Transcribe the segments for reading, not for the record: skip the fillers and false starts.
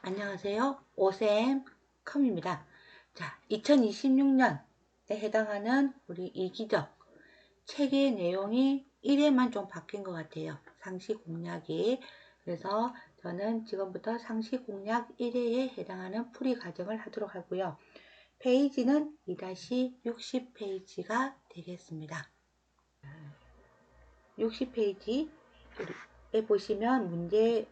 안녕하세요. 오쌤 컴입니다. 자, 2026년에 해당하는 우리 이기적 책의 내용이 1회만 좀 바뀐 것 같아요. 상시 공략이. 그래서 저는 지금부터 상시 공략 1회에 해당하는 풀이 과정을 하도록 하고요. 페이지는 2-60페이지가 되겠습니다. 60페이지에 보시면 문제에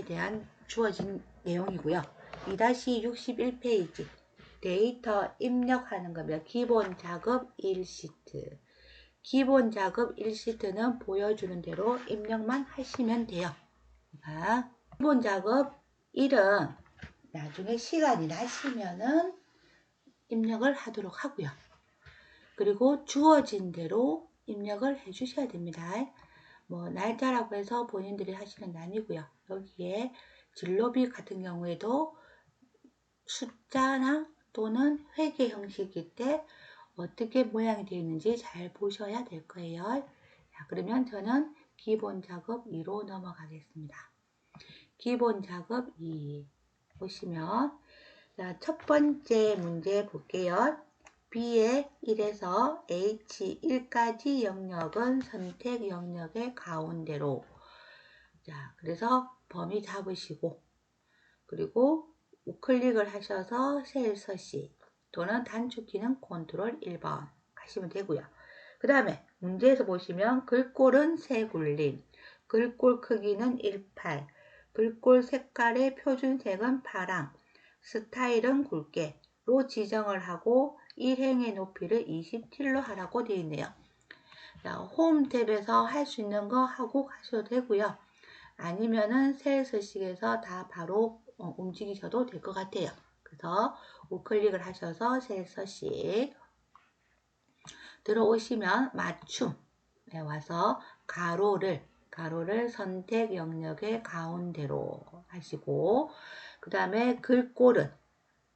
대한 주어진 내용이고요. 2-61페이지 데이터 입력하는 겁니다. 기본 작업 1시트. 기본 작업 1시트는 보여주는 대로 입력만 하시면 돼요. 기본 작업 1은 나중에 시간이 나시면은 입력을 하도록 하고요. 그리고 주어진 대로 입력을 해 주셔야 됩니다. 뭐 날짜라고 해서 본인들이 하시는 게 아니고요. 여기에 진로비 같은 경우에도 숫자나 또는 회계 형식일 때 어떻게 모양이 되어 있는지 잘 보셔야 될 거예요. 자, 그러면 저는 기본 작업 2로 넘어가겠습니다. 기본 작업 2 보시면 자, 첫 번째 문제 볼게요. B의 1에서 H1까지 영역은 선택 영역의 가운데로. 자, 그래서 범위 잡으시고, 그리고 우클릭을 하셔서 셀 서식 또는 단축키는 컨트롤 1번 하시면 되고요. 그 다음에 문제에서 보시면 글꼴은 세 굴림, 글꼴 크기는 18, 글꼴 색깔의 표준색은 파랑, 스타일은 굵게로 지정을 하고 1행의 높이를 27로 하라고 되어 있네요. 자, 홈 탭에서 할 수 있는 거 하고 가셔도 되고요. 아니면은 셀 서식에서 다 바로 움직이셔도 될 것 같아요. 그래서 우클릭을 하셔서 셀 서식 들어오시면 맞춤에 와서 가로를 선택 영역의 가운데로 하시고, 그 다음에 글꼴은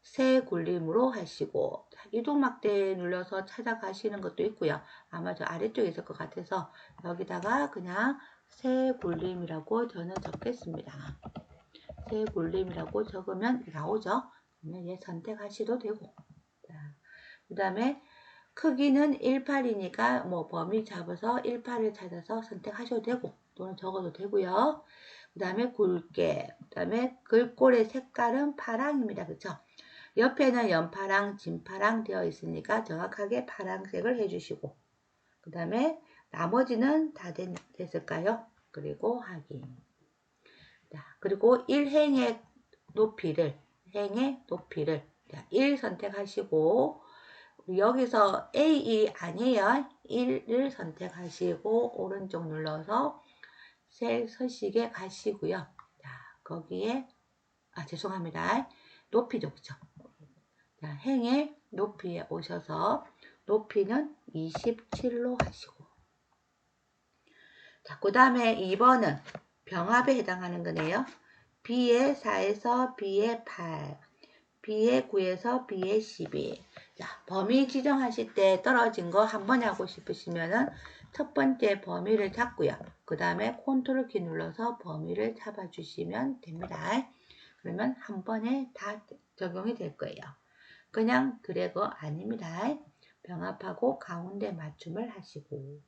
세 굴림으로 하시고, 이동막대 눌러서 찾아가시는 것도 있고요. 아마 저 아래쪽에 있을 것 같아서 여기다가 그냥 세 굴림이라고 저는 적겠습니다. 세 굴림이라고 적으면 나오죠. 그러면 얘 선택하셔도 되고, 그 다음에 크기는 18이니까 뭐 범위 잡아서 18을 찾아서 선택하셔도 되고 또는 적어도 되고요. 그 다음에 굵게, 그 다음에 글꼴의 색깔은 파랑입니다. 그쵸? 옆에는 연파랑 진파랑 되어 있으니까 정확하게 파랑색을 해주시고, 그 다음에 나머지는 다 됐을까요? 그리고 확인. 자, 그리고 1행의 높이를 1 선택하시고, 여기서 A1 아니에요. 1을 선택하시고 오른쪽 눌러서 셀 서식에 가시고요. 자, 거기에 죄송합니다. 높이죠. 그쵸? 자, 행의 높이에 오셔서 높이는 27로 하시고, 자, 그 다음에 2번은 병합에 해당하는 거네요. B의 4에서 B의 8, B의 9에서 B의 12. 자, 범위 지정하실 때 떨어진 거 한 번에 하고 싶으시면은 첫 번째 범위를 잡고요. 그 다음에 컨트롤 키 눌러서 범위를 잡아주시면 됩니다. 그러면 한 번에 다 적용이 될 거예요. 그냥 드래그 아닙니다. 병합하고 가운데 맞춤을 하시고,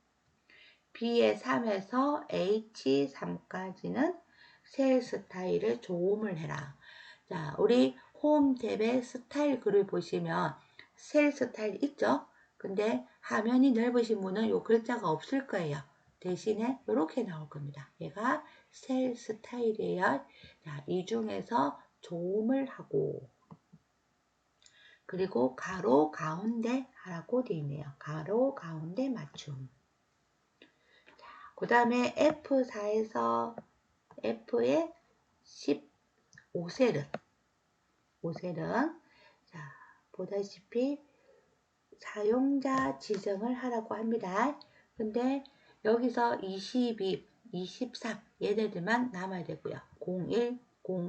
B의 3에서 H3까지는 셀 스타일을 조음을 해라. 자, 우리 홈 탭에 스타일 글을 보시면 셀 스타일 있죠? 근데 화면이 넓으신 분은 요 글자가 없을 거예요. 대신에 이렇게 나올 겁니다. 얘가 셀 스타일이에요. 자, 이 중에서 조음을 하고, 그리고 가로 가운데 하라고 되어 있네요. 가로 가운데 맞춤. 그 다음에 F4에서 F의 15셀은 자, 보다시피 사용자 지정을 하라고 합니다. 근데 여기서 22, 23 얘네들만 남아야 되고요. 01,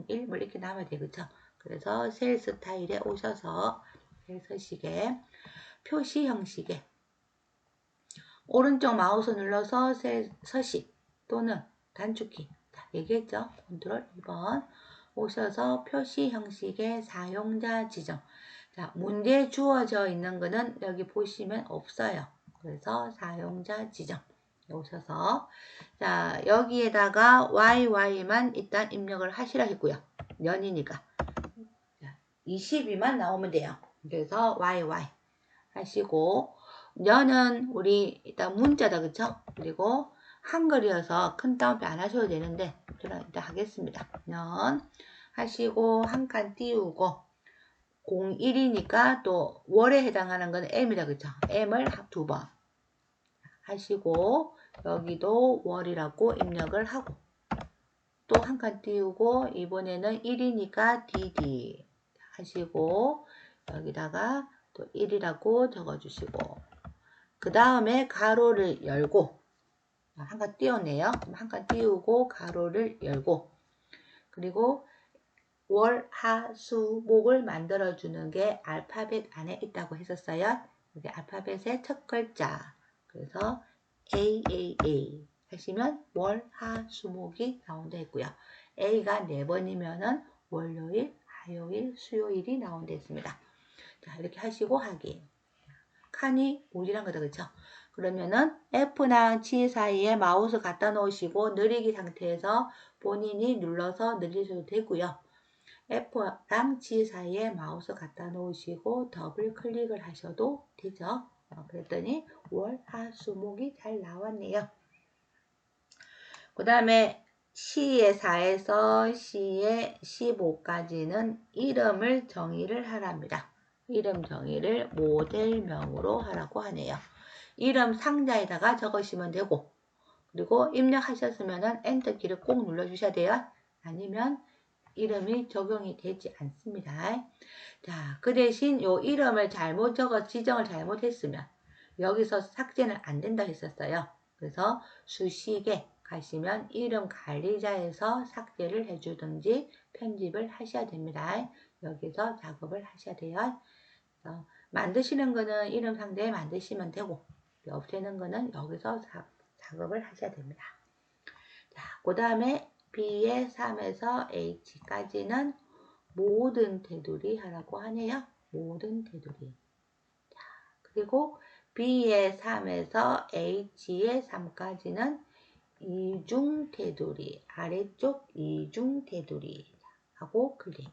01 뭐 이렇게 남아야 되겠죠. 그래서 셀 스타일에 오셔서 셀 서식에 표시 형식에 오른쪽 마우스 눌러서 셀 서식 또는 단축키 얘기했죠. 컨트롤 2번 오셔서 표시 형식의 사용자 지정. 자, 문제 주어져 있는 거는 여기 보시면 없어요. 그래서 사용자 지정 오셔서 자, 여기에다가 YY만 일단 입력을 하시라 했고요. 년이니까 22만 나오면 돼요. 그래서 YY 하시고 년은 우리 일단 문자다 그쵸? 그리고 한글이어서 큰 따옴표 안 하셔도 되는데 저는 일단 하겠습니다. 년 하시고 한 칸 띄우고 01이니까 또 월에 해당하는 건 M이다 그쵸? M을 2번 하시고 여기도 월이라고 입력을 하고 또 한 칸 띄우고 이번에는 1이니까 DD 하시고 여기다가 또 1이라고 적어주시고 그 다음에 가로를 열고 한 칸 띄웠네요. 한 칸 띄우고 가로를 열고 그리고 월, 하, 수, 목을 만들어주는 게 알파벳 안에 있다고 했었어요. 여기 알파벳의 첫 글자 그래서 AAA 하시면 월, 하, 수, 목이 나온다 했고요. A가 4번이면은 월요일, 화요일, 수요일이 나온다 했습니다. 자, 이렇게 하시고 하기. 칸이 오리란 거다 그쵸? 그러면은 F랑 G 사이에 마우스 갖다 놓으시고 느리기 상태에서 본인이 눌러서 늘리셔도 되고요. F랑 G 사이에 마우스 갖다 놓으시고 더블 클릭을 하셔도 되죠. 그랬더니 월, 하, 수, 목이 잘 나왔네요. 그 다음에 C의 4에서 C의 15까지는 이름을 정의를 하랍니다. 이름 정의를 모델명으로 하라고 하네요. 이름 상자에다가 적으시면 되고 그리고 입력하셨으면 엔터 키를 꼭 눌러주셔야 돼요. 아니면 이름이 적용이 되지 않습니다. 자, 그 대신 요 이름을 잘못 적어 지정을 잘못했으면 여기서 삭제는 안 된다 했었어요. 그래서 수식에 가시면 이름 관리자에서 삭제를 해주든지 편집을 하셔야 됩니다. 여기서 작업을 하셔야 돼요. 만드시는 거는 이름 상자에 만드시면 되고 없애는 거는 여기서 작업을 하셔야 됩니다. 자, 그 다음에 B의 3에서 H까지는 모든 테두리 하라고 하네요. 모든 테두리. 자, 그리고 B의 3에서 H의 3까지는 이중 테두리, 아래쪽 이중 테두리 하고 클릭.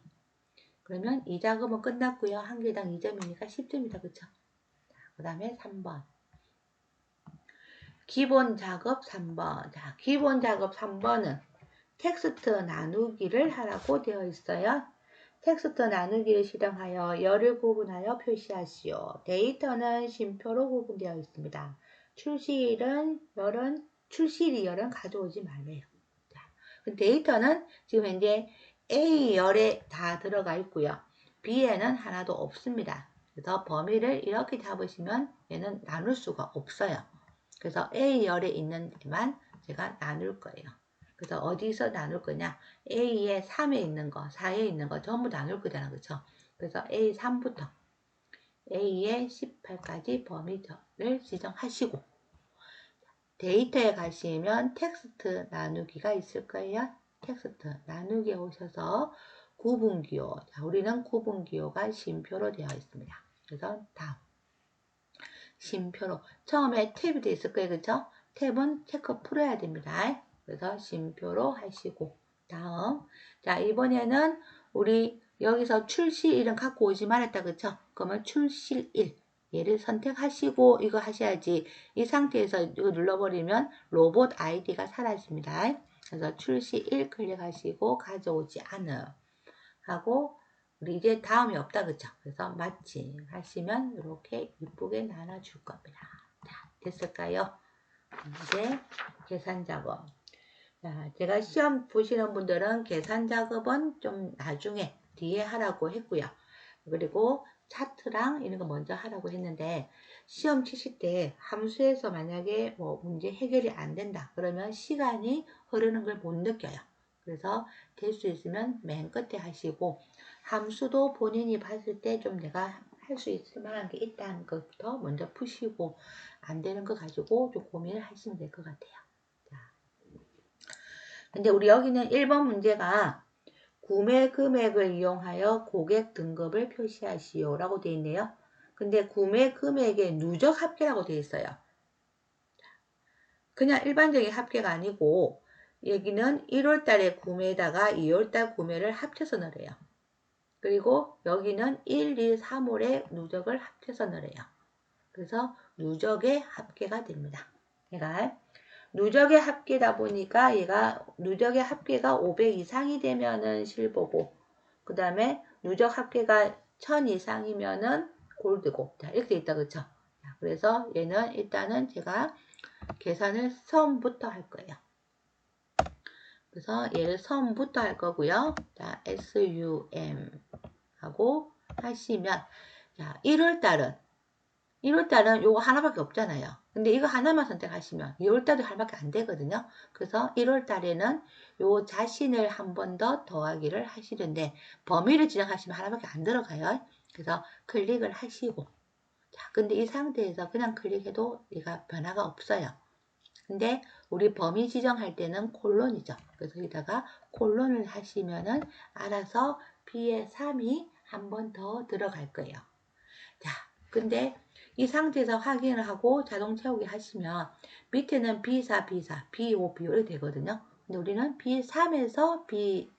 그러면 이 작업은 끝났고요. 한 개당 2점이니까 10점이다. 그쵸? 그 다음에 3번. 기본 작업 3번. 자, 기본 작업 3번은 텍스트 나누기를 하라고 되어 있어요. 텍스트 나누기를 실행하여 열을 구분하여 표시하시오. 데이터는 쉼표로 구분되어 있습니다. 출시일은 열은 가져오지 말래요. 자, 데이터는 지금 현재 A열에 다 들어가 있고요. B에는 하나도 없습니다. 그래서 범위를 이렇게 잡으시면 얘는 나눌 수가 없어요. 그래서 A열에 있는 데만 제가 나눌 거예요. 그래서 어디서 나눌 거냐? A의 3에 있는 거, 4에 있는 거 전부 나눌 거잖아. 그쵸? 그래서 A3부터 A의 18까지 범위를 지정하시고 데이터에 가시면 텍스트 나누기가 있을 거예요. 텍스트 나누기에 오셔서 구분기호. 자, 우리는 구분기호가 쉼표로 되어 있습니다. 그래서 다음. 쉼표로. 처음에 탭이 되어 있을 거예요. 그쵸? 탭은 체크 풀어야 됩니다. 그래서 쉼표로 하시고 다음. 자, 이번에는 우리 여기서 출시일은 갖고 오지 말았다. 그쵸? 그러면 출시일. 얘를 선택하시고 이거 하셔야지. 이 상태에서 이거 눌러버리면 로봇 아이디가 사라집니다. 그래서 출시일 클릭하시고 가져오지 않음 하고 우리 이제 다음이 없다. 그쵸? 그래서 마침 하시면 이렇게 이쁘게 나눠줄 겁니다. 자, 됐을까요? 이제 계산 작업. 자, 제가 시험 보시는 분들은 계산 작업은 좀 나중에 뒤에 하라고 했고요. 그리고 차트랑 이런 거 먼저 하라고 했는데 시험 치실 때 함수에서 만약에 뭐 문제 해결이 안 된다 그러면 시간이 흐르는 걸 못 느껴요. 그래서 될 수 있으면 맨 끝에 하시고 함수도 본인이 봤을 때 좀 내가 할 수 있을 만한 게 있다는 것부터 먼저 푸시고 안 되는 거 가지고 좀 고민을 하시면 될 것 같아요. 자, 근데 우리 여기는 1번 문제가 구매 금액을 이용하여 고객 등급을 표시하시오 라고 되어 있네요. 근데 구매 금액의 누적 합계라고 되어 있어요. 그냥 일반적인 합계가 아니고 여기는 1월달에 구매에다가 2월달 구매를 합쳐서 넣으래요. 그리고 여기는 1, 2, 3월의 누적을 합쳐서 넣으래요. 그래서 누적의 합계가 됩니다. 얘가 누적의 합계다 보니까 얘가 누적의 합계가 500 이상이 되면은 실버고, 그 다음에 누적 합계가 1000 이상이면은 골드고, 자, 이렇게 돼 있다, 그쵸? 자, 그래서 얘는 일단은 제가 계산을 처음부터 할 거예요. 그래서 얘를 처음부터 할 거고요. 자, SUM 하고 하시면, 자, 1월달은 요거 하나밖에 없잖아요. 근데 이거 하나만 선택하시면 2월달도 하나밖에 안 되거든요. 그래서 1월달에는 요 자신을 한 번 더 더하기를 하시는데 범위를 지정하시면 하나밖에 안 들어가요. 그래서 클릭을 하시고, 자, 근데 이 상태에서 그냥 클릭해도 얘가 변화가 없어요. 근데 우리 범위 지정할 때는 콜론이죠. 그래서 여기다가 콜론을 하시면은 알아서 B의 3이 한 번 더 들어갈 거예요. 자, 근데 이 상태에서 확인을 하고 자동 채우기 하시면 밑에는 B4, B4, B5, B5 이렇게 되거든요. 근데 우리는 B3에서 B4,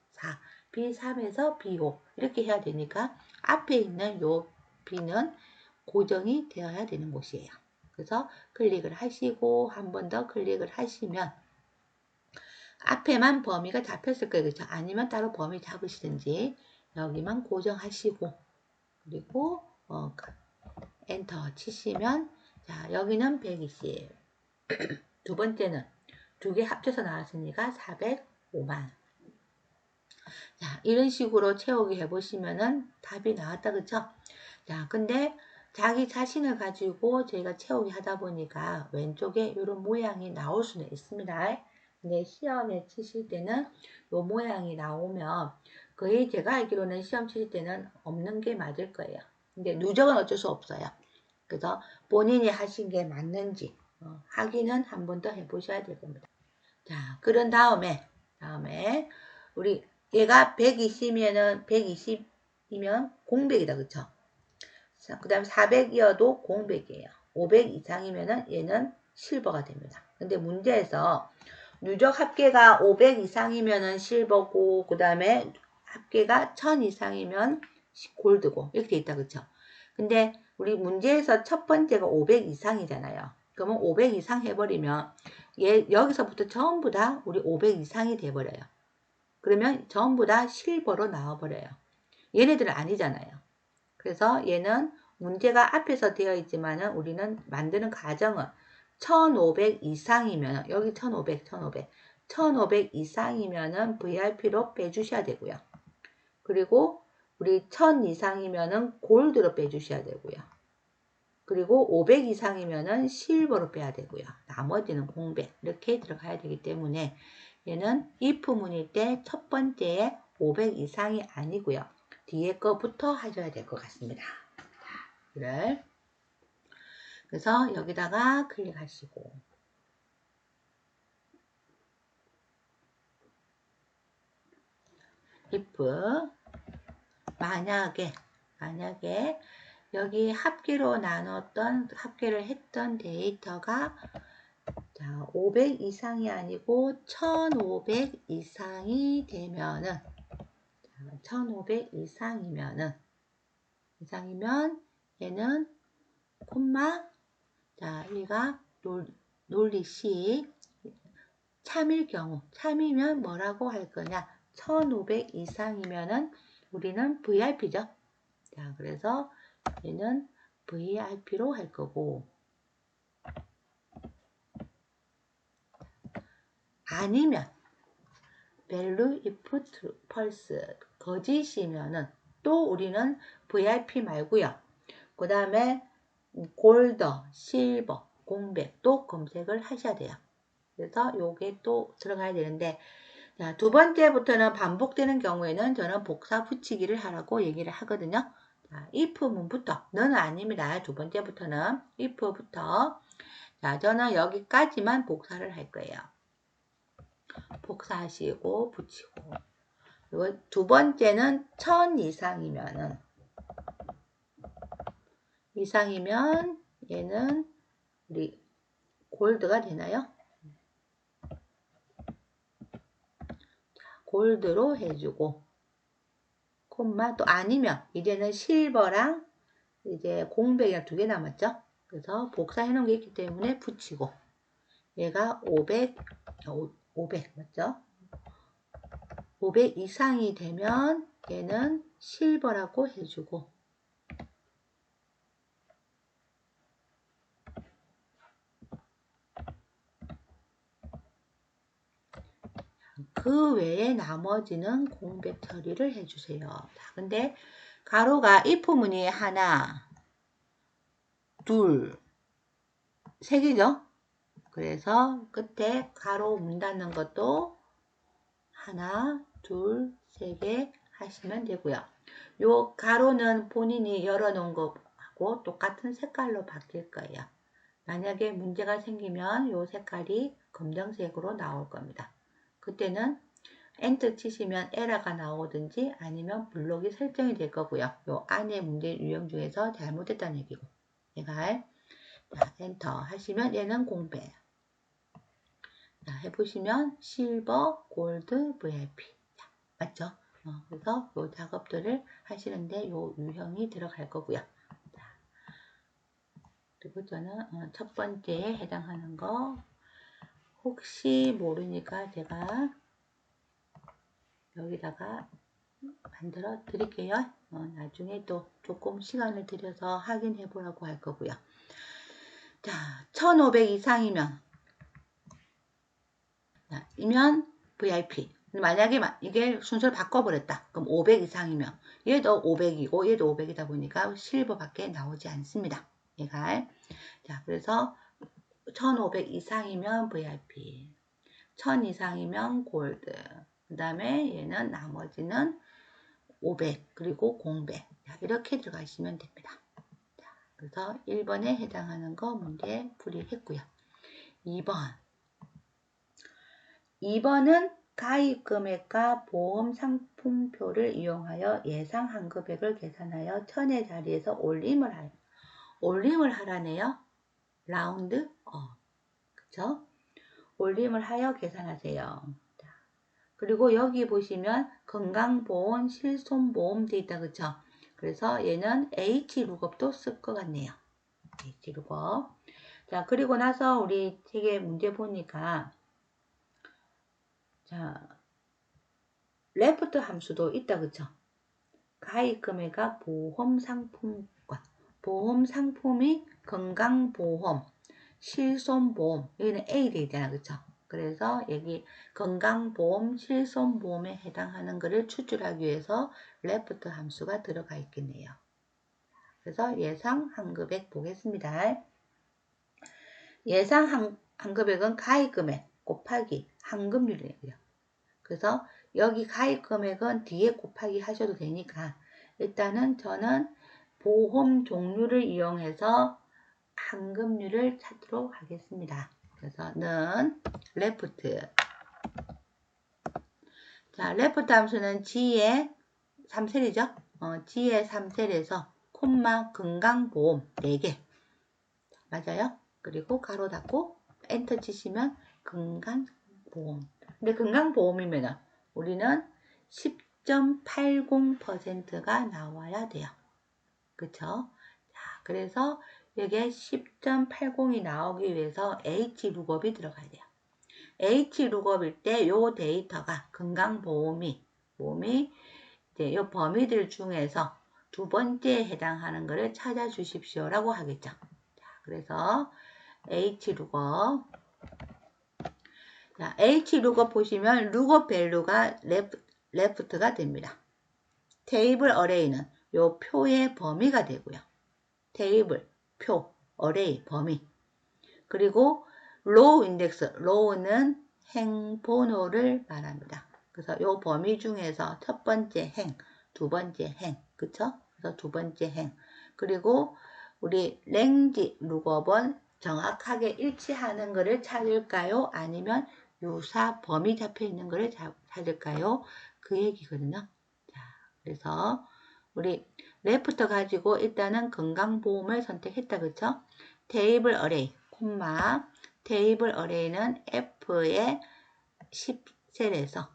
B3에서 B5 이렇게 해야 되니까 앞에 있는 요 B는 고정이 되어야 되는 곳이에요. 그래서 클릭을 하시고 한 번 더 클릭을 하시면 앞에만 범위가 잡혔을 거예요. 그렇죠? 아니면 따로 범위 잡으시든지 여기만 고정하시고 그리고 엔터 치시면, 자, 여기는 120. 두 번째는 두 개 합쳐서 나왔으니까 405만. 자, 이런 식으로 채우기 해보시면은 답이 나왔다, 그쵸? 자, 근데 자기 자신을 가지고 저희가 채우기 하다 보니까 왼쪽에 이런 모양이 나올 수는 있습니다. 근데 시험에 치실 때는 이 모양이 나오면 거의 제가 알기로는 시험 치실 때는 없는 게 맞을 거예요. 근데 누적은 어쩔 수 없어요. 그래서 본인이 하신 게 맞는지 확인은 한 번 더 해보셔야 될 겁니다. 자, 그런 다음에 우리 얘가 120이면 공백이다, 그쵸? 그 다음 400이어도 공백이에요. 500 이상이면은 얘는 실버가 됩니다. 근데 문제에서 누적 합계가 500 이상이면은 실버고, 그 다음에 합계가 1000 이상이면 골드고, 이렇게 돼 있다, 그쵸? 근데 우리 문제에서 첫 번째가 500 이상이잖아요. 그러면 500 이상 해버리면 얘 여기서부터 전부 다 우리 500 이상이 돼버려요. 그러면 전부 다 실버로 나와버려요. 얘네들은 아니잖아요. 그래서 얘는 문제가 앞에서 되어 있지만은 우리는 만드는 과정은 1500 이상이면 여기 1500 이상이면은 VIP로 빼주셔야 되고요. 그리고 우리 1000 이상이면은 골드로 빼주셔야 되고요. 그리고 500 이상이면은 실버로 빼야 되고요. 나머지는 공백 이렇게 들어가야 되기 때문에 얘는 if 문일 때 첫 번째에 500 이상이 아니고요. 뒤에 거부터 하셔야 될 것 같습니다. 자, 그래서 여기다가 클릭하시고 if 만약에 여기 합계로 나눴던 합계를 했던 데이터가 자, 500 이상이 아니고 1500 이상이 되면은 1500 이상이면 얘는 콤마 자, 여기가 논리식 참일 경우 참이면 뭐라고 할 거냐 1500 이상이면은 우리는 VIP죠. 자, 그래서 얘는 VIP로 할 거고 아니면 value if false 거짓이면은 또 우리는 VIP 말고요. 그 다음에 골드, 실버, 공백 또 검색을 하셔야 돼요. 그래서 요게 또 들어가야 되는데 자, 두 번째부터는 반복되는 경우에는 저는 복사 붙이기를 하라고 얘기를 하거든요. 자, if 문부터 너는 아닙니다. 두 번째부터는 if부터 자, 저는 여기까지만 복사를 할 거예요. 복사하시고 붙이고 그리고 두 번째는 1000 이상이면 얘는 우리 골드가 되나요? 골드로 해주고, 콤마 또 아니면 이제는 실버랑 이제 공백이랑 두 개 남았죠? 그래서 복사해 놓은 게 있기 때문에 붙이고, 얘가 500 맞죠? 500 이상이 되면 얘는 실버라고 해주고, 그 외에 나머지는 공백 처리를 해주세요. 자, 근데 가로가 if 무늬에 하나, 둘, 세 개죠? 그래서 끝에 가로 문 닫는 것도 하나, 둘, 세 개 하시면 되고요. 요 가로는 본인이 열어놓은 거하고 똑같은 색깔로 바뀔 거예요. 만약에 문제가 생기면 요 색깔이 검정색으로 나올 겁니다. 그때는 엔터 치시면 에러가 나오든지 아니면 블록이 설정이 될 거고요. 요 안에 문제 유형 중에서 잘못했다는 얘기고. 얘가 자, 엔터 하시면 얘는 공백. 자, 해보시면 실버, 골드, VIP. 자, 맞죠? 그래서 요 작업들을 하시는데 요 유형이 들어갈 거고요. 자, 그리고 저는 첫 번째에 해당하는 거 혹시 모르니까 제가 여기다가 만들어 드릴게요. 나중에 또 조금 시간을 들여서 확인해 보라고 할 거고요. 자, 1500 이상이면 VIP. 만약에 이게 순서를 바꿔버렸다. 그럼 500 이상이면 얘도 500이고 얘도 500이다 보니까 실버밖에 나오지 않습니다. 얘가. 자, 그래서 1500 이상이면 VIP, 1000 이상이면 골드, 그 다음에 얘는 나머지는 500 그리고 공백. 자, 이렇게 들어가시면 됩니다. 자, 그래서 1번에 해당하는 거 문제 풀이했고요. 2번은 가입 금액과 보험 상품표를 이용하여 예상 환급액을 계산하여 1000의 자리에서 올림을 하라네요. 라운드 그쵸? 올림을 하여 계산하세요. 자, 그리고 여기 보시면 건강보험, 실손보험 돼 있다 그쵸? 그래서 얘는 H룩업도 쓸 것 같네요. H룩업. 자, 그리고 나서 우리 책에 문제 보니까 자, 레프트 함수도 있다 그쵸? 가입 금액과 보험 상품과 보험 상품이 건강보험, 실손보험 여기는 A 돼 있잖아 그쵸? 그래서 여기 건강보험, 실손보험에 해당하는 것을 추출하기 위해서 레프트 함수가 들어가 있겠네요. 그래서 예상 환급액 보겠습니다. 예상 환급액은 가입 금액 곱하기 환급률이에요. 그래서 여기 가입 금액은 뒤에 곱하기 하셔도 되니까 일단은 저는 보험 종류를 이용해서 환급률을 찾도록 하겠습니다. 그래서 는 레프트. 자, 레프트 함수는 G의 3셀이죠. G의 3셀에서 콤마 건강보험 4개. 맞아요? 그리고 가로 닫고 엔터 치시면 건강보험. 근데 건강보험이면 우리는 10.80%가 나와야 돼요. 그쵸? 자, 그래서 여기에 10.80이 나오기 위해서 H룩업이 들어가야 돼요. H룩업일 때 요 데이터가 건강보험이 이제 요 범위들 중에서 두 번째에 해당하는 것을 찾아주십시오 라고 하겠죠. 자, 그래서 H룩업. 자, H룩업 보시면 룩업 밸류가 레프트가 됩니다. 테이블 어레이는 요 표의 범위가 되고요. 테이블, 표, 어레이, 범위. 그리고 로우 인덱스, 로우는 행번호를 말합니다. 그래서 요 범위 중에서 첫 번째 행, 두 번째 행, 그쵸? 그래서 두 번째 행. 그리고 우리 랭지 룩업은 정확하게 일치하는 것을 찾을까요? 아니면 유사 범위 잡혀 있는 것을 찾을까요? 그 얘기거든요. 자, 그래서 우리 레프트 가지고 일단은 건강보험을 선택했다. 그쵸? 테이블 어레이, 콤마, 테이블 어레이는 F의 10셀에서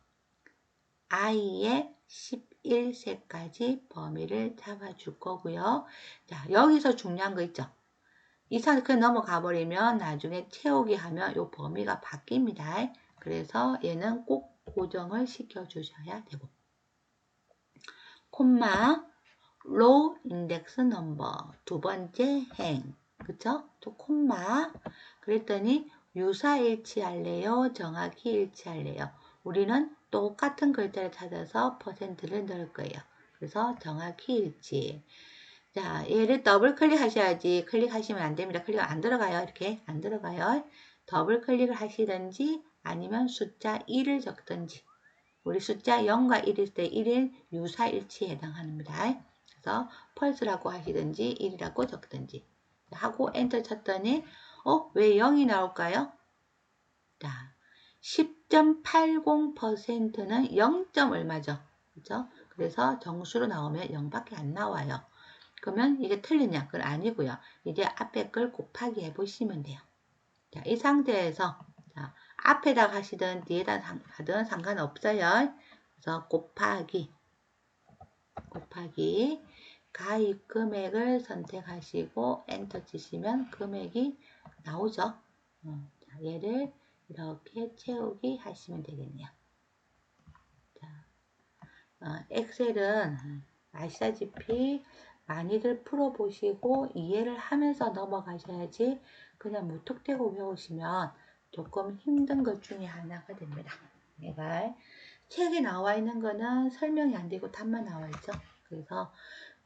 I의 11세까지 범위를 잡아줄 거고요. 자, 여기서 중요한 거 있죠? 이상 그냥 넘어가 버리면 나중에 채우기 하면 이 범위가 바뀝니다. 그래서 얘는 꼭 고정을 시켜 주셔야 되고, 콤마 로우 인덱스 넘버 두 번째 행, 그쵸? 또 콤마 그랬더니 유사 일치할래요? 정확히 일치할래요? 우리는 똑같은 글자를 찾아서 퍼센트를 넣을 거예요. 그래서 정확히 일치. 자, 얘를 더블 클릭하셔야지. 클릭하시면 안 됩니다. 클릭 안 들어가요. 이렇게 안 들어가요. 더블 클릭을 하시든지 아니면 숫자 1을 적든지. 우리 숫자 0과 1일 때 1은 유사일치에 해당합니다. 그래서 펄스라고 하시든지 1이라고 적든지 하고 엔터 쳤더니 왜 0이 나올까요? 자, 10.80%는 0. 얼마죠? 그죠? 그래서 정수로 나오면 0밖에 안 나와요. 그러면 이게 틀리냐? 그건 아니고요. 이제 앞에 걸 곱하기 해보시면 돼요. 자, 이 상태에서 자, 앞에다 가시든 뒤에다 가든 상관없어요. 그래서 곱하기 가입 금액을 선택하시고 엔터 치시면 금액이 나오죠. 자, 얘를 이렇게 채우기 하시면 되겠네요. 자, 엑셀은 아시다시피 많이들 풀어보시고 이해를 하면서 넘어가셔야지 그냥 무턱대고 배우시면 조금 힘든 것 중에 하나가 됩니다. 얘가 책에 나와 있는 거는 설명이 안 되고 답만 나와 있죠. 그래서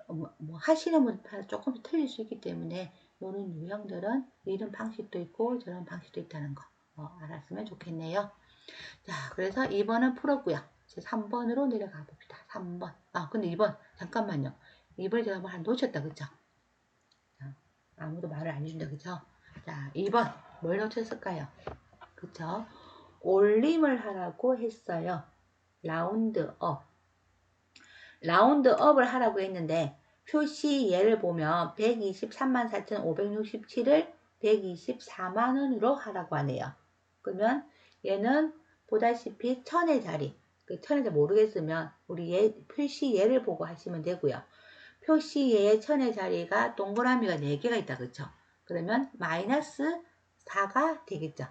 뭐 하시는 분마다 조금 틀릴 수 있기 때문에 이런 유형들은 이런 방식도 있고 저런 방식도 있다는 거 알았으면 좋겠네요. 자, 그래서 2번은 풀었고요. 이제 3번으로 내려가 봅시다. 3번. 근데 2번 잠깐만요. 2번에 제가 뭐 하나 놓쳤다. 그쵸? 자, 아무도 말을 안 해준다. 그쵸? 자, 2번 뭘 놓쳤을까요? 그쵸? 올림을 하라고 했어요. 라운드업. 라운드업을 하라고 했는데 표시 예를 보면 123,4,567을 124만원으로 하라고 하네요. 그러면 얘는 보다시피 1000의 자리, 그 1000의 자리 모르겠으면 우리 표시 예를 보고 하시면 되고요. 표시 예의 1000의 자리가 동그라미가 4개가 있다. 그쵸? 그러면 마이너스 4가 되겠죠.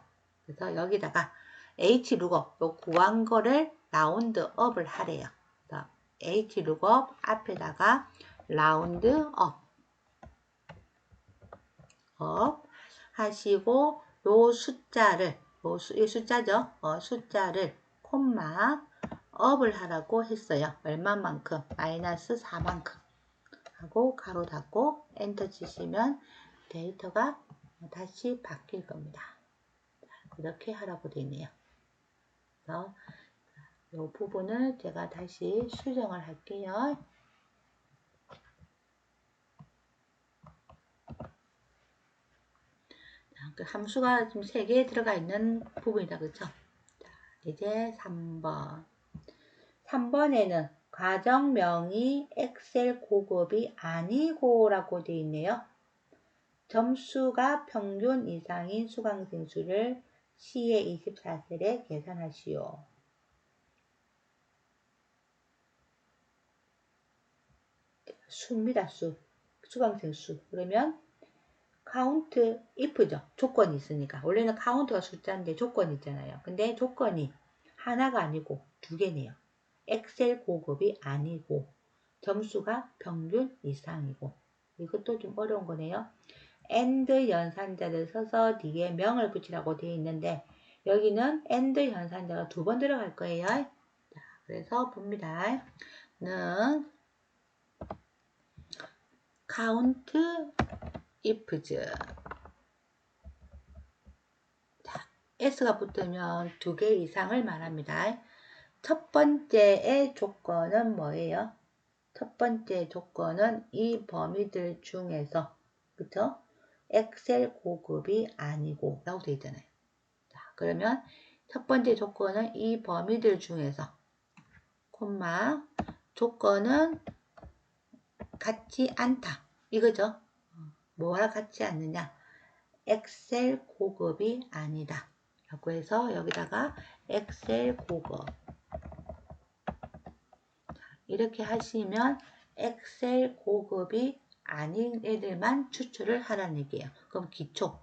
그래서 여기다가 hlookup 요 구한 거를 라운드업을 하래요. 그래서 hlookup 앞에다가 라운드업 하시고 요 숫자를 이 숫자죠. 숫자를 콤마 업을 하라고 했어요. 얼마만큼? 마이너스 4만큼 하고 가로 닫고 엔터 치시면 데이터가 다시 바뀔 겁니다. 이렇게 하라고 되어 있네요. 그래서 이 부분을 제가 다시 수정을 할게요. 그 함수가 지금 3개 들어가 있는 부분이다. 그쵸? 자, 이제 3번. 3번에는 과정명이 엑셀 고급이 아니고 라고 되어 있네요. 점수가 평균 이상인 수강생 수를 C의 24셀에 계산하시오. 수입니다. 수강생 수. 그러면 count if죠. 조건이 있으니까. 원래는 count가 숫자인데 조건이 있잖아요. 근데 조건이 하나가 아니고 2개네요. 엑셀 고급이 아니고 점수가 평균 이상이고 이것도 좀 어려운 거네요. and 연산자를 써서 뒤에 명을 붙이라고 되어 있는데 여기는 and 연산자가 2번 들어갈 거예요. 자, 그래서 봅니다. 는 count ifs 자, s가 붙으면 2개 이상을 말합니다. 첫 번째의 조건은 뭐예요? 첫 번째 조건은 이 범위들 중에서 그쵸? 엑셀 고급이 아니고 라고 되어 있잖아요. 자, 그러면 첫 번째 조건은 이 범위들 중에서 콤마, 조건은 같지 않다. 이거죠. 뭐와 같지 않느냐? 엑셀 고급이 아니다. 라고 해서 여기다가 엑셀 고급. 이렇게 하시면 엑셀 고급이 아닌 애들만 추출을 하라는 얘기예요. 그럼 기초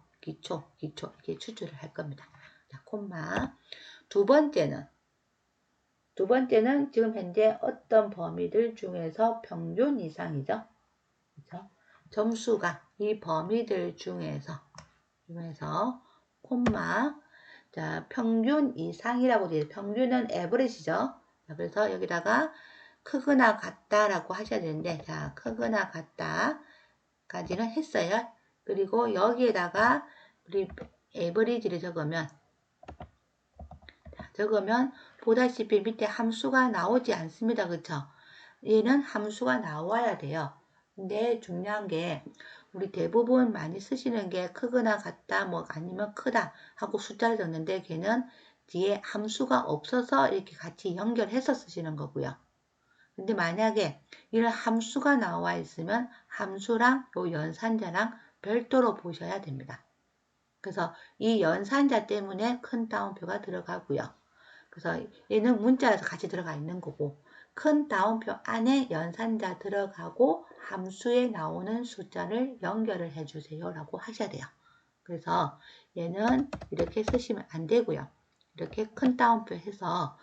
이렇게 추출을 할 겁니다. 자, 콤마. 두 번째는 지금 현재 어떤 범위들 중에서 평균 이상이죠. 그렇죠? 점수가 이 범위들 중에서 콤마. 자, 평균 이상이라고 되어 있어요. 평균은 에버리지죠. 자, 그래서 여기다가 크거나 같다라고 하셔야 되는데, 자, 크거나 같다까지는 했어요. 그리고 여기에다가 우리 에버리지를 적으면 보다시피 밑에 함수가 나오지 않습니다. 그쵸? 얘는 함수가 나와야 돼요. 근데 중요한 게 우리 대부분 많이 쓰시는 게 크거나 같다 뭐 아니면 크다 하고 숫자를 적는데 걔는 뒤에 함수가 없어서 이렇게 같이 연결해서 쓰시는 거고요. 근데 만약에 이런 함수가 나와 있으면 함수랑 요 연산자랑 별도로 보셔야 됩니다. 그래서 이 연산자 때문에 큰 따옴표가 들어가고요. 그래서 얘는 문자라서 같이 들어가 있는 거고, 큰 따옴표 안에 연산자 들어가고 함수에 나오는 숫자를 연결을 해주세요 라고 하셔야 돼요. 그래서 얘는 이렇게 쓰시면 안 되고요. 이렇게 큰 따옴표 해서